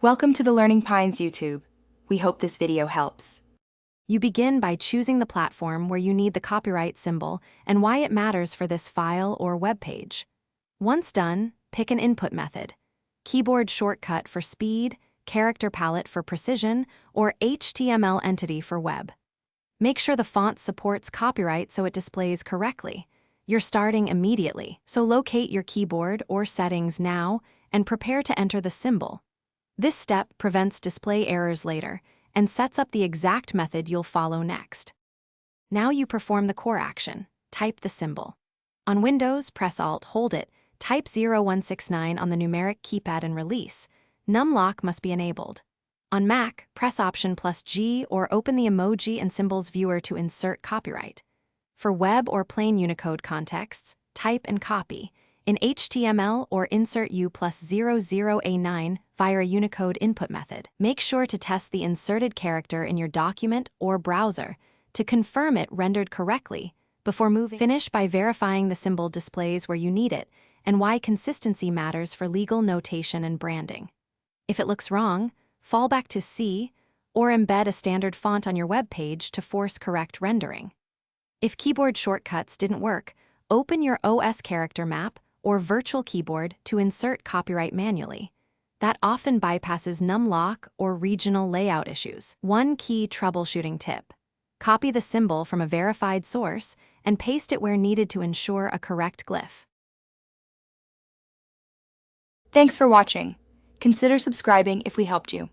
Welcome to the Learning Pines YouTube. We hope this video helps. You begin by choosing the platform where you need the copyright symbol and why it matters for this file or web page. Once done, pick an input method: keyboard shortcut for speed, character palette for precision, or HTML entity for web. Make sure the font supports copyright so it displays correctly. You're starting immediately, so locate your keyboard or settings now and prepare to enter the symbol. This step prevents display errors later and sets up the exact method you'll follow next. Now you perform the core action: type the symbol. On Windows, press Alt, hold it, type 0169 on the numeric keypad and release. Numlock must be enabled. On Mac, press Option plus G or open the Emoji and Symbols viewer to insert copyright. For web or plain Unicode contexts, type and copy. In HTML, or insert U plus 00A9 via a Unicode input method. Make sure to test the inserted character in your document or browser to confirm it rendered correctly before moving. Finish by verifying the symbol displays where you need it and why consistency matters for legal notation and branding. If it looks wrong, fall back to C or embed a standard font on your web page to force correct rendering. If keyboard shortcuts didn't work, open your OS character map or virtual keyboard to insert copyright manually. That often bypasses numlock or regional layout issues. One key troubleshooting tip: copy the symbol from a verified source and paste it where needed to ensure a correct glyph. Thanks for watching. Consider subscribing if we helped you.